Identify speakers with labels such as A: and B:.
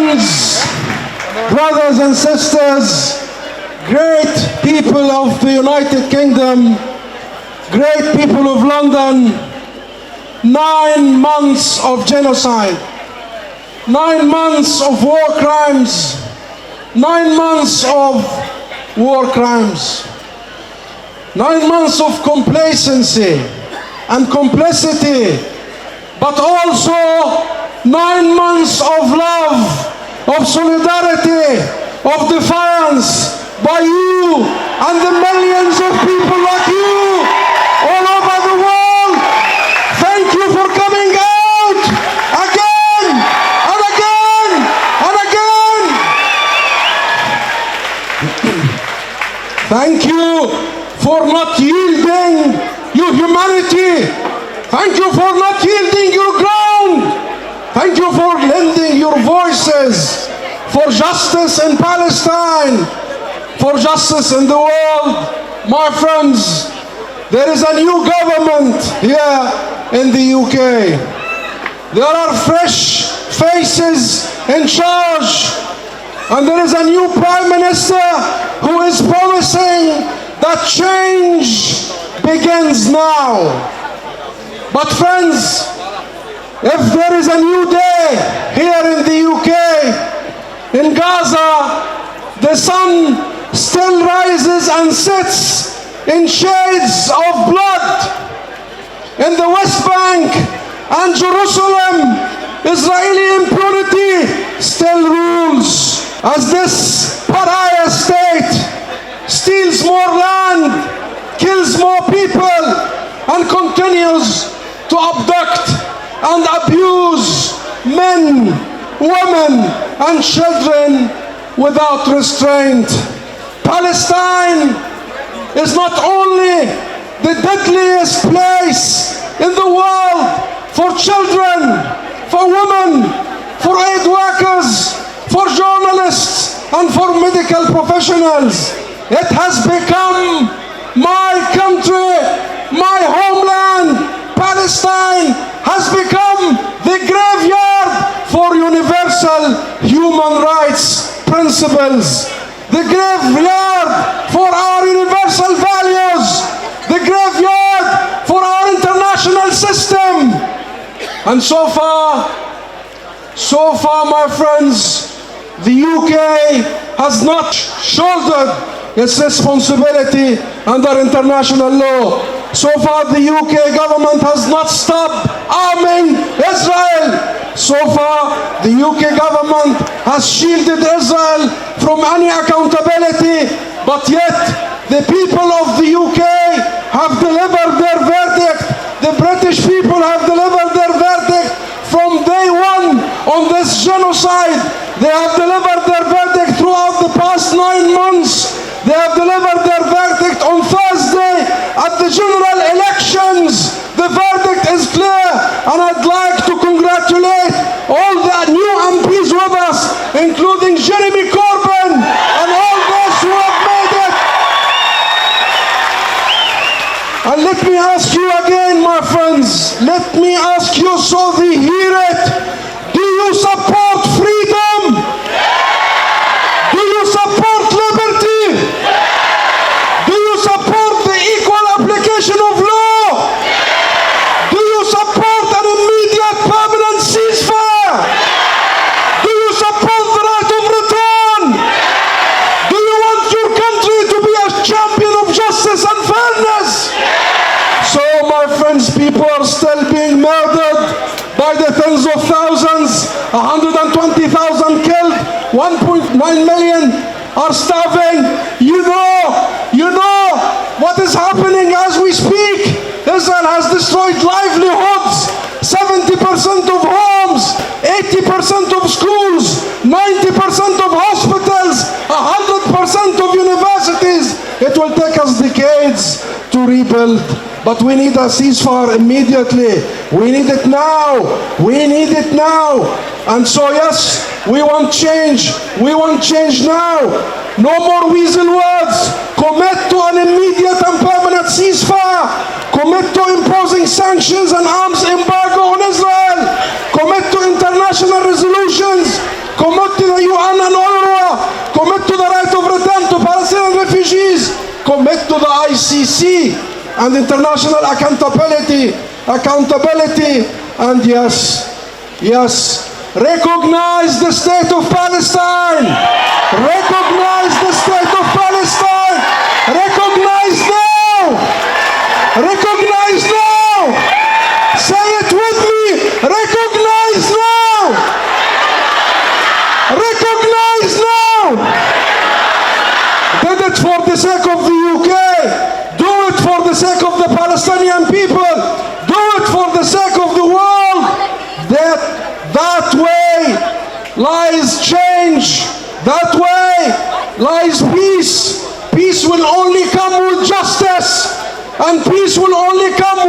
A: friends, brothers and sisters, great people of the United Kingdom, great people of London, 9 months of genocide, 9 months of war crimes, 9 months of war crimes, 9 months of complacency and complicity, but also 9 months of love, of solidarity, of defiance by you and the millions of people like you all over the world. Thank you for coming out again and again and again. Thank you for not yielding your humanity. Thank you for not yielding your ground. Thank you for lending your voices for justice in Palestine, for justice in the world. My friends, there is a new government here in the UK. There are fresh faces in charge, and there is a new Prime Minister who is promising that change begins now. But friends, if there is a new day here in the UK, in Gaza, the sun still rises and sets in shades of blood. In the West Bank and Jerusalem, Israeli impunity still rules as this pariah state steals more land, kills more people, and continues to abduct and abuse men, women, and children without restraint. Palestine is not only the deadliest place in the world for children, for women, for aid workers, for journalists, and for medical professionals. It has become my country, my homeland. Palestine has become the graveyard for universal human rights principles, the graveyard for our universal values, the graveyard for our international system. And so far, my friends, the UK has not shouldered its responsibility under international law. So far, the UK government has not stopped arming Israel. So far, the UK government has shielded Israel from any accountability, but yet the people of the UK have delivered their verdict. The British people have delivered their verdict from day one on this genocide. They have delivered their verdict throughout the past 9 months. They have delivered their verdict on Thursday at the general elections. The verdict is clear, and I'd like to congratulate all the new MPs with us, including Jeremy Corbyn and all those who have made it. And let me ask you again, my friends, let me ask you so they hear it. Do you support freedom? Do you support liberty? Do you support the equal application of law? Do you support an immediate permanent ceasefire? Do you support the right of return? Do you want your country to be a champion of justice and fairness? So, my friends, people are still being murdered by the tens of thousands, 120,000 killed, 1.9 million are starving. You know what is happening as we speak. Israel has destroyed livelihoods, 70% of homes, 80% of schools, 90% of hospitals, 100% of universities. It will take us decades to rebuild. But we need a ceasefire immediately. We need it now. We need it now. And so yes, we want change. We want change now. No more weasel words. Commit to an immediate and permanent ceasefire. Commit to imposing sanctions and arms embargo on Israel. Commit to international resolutions. Commit to the UN and UNRWA. Commit to the right of return to Palestinian refugees. Commit to the ICC and international accountability. And yes, recognize the state of Palestine. Recognize the state of Palestine. Recognize now. Recognize now. Say it with me. Recognize now. Recognize now. Did it for the sake of the UK. Do it for the sake of the Palestinian people. Do it for the sake of the world. That way lies change. That way lies peace. Peace will only come with justice. And peace will only come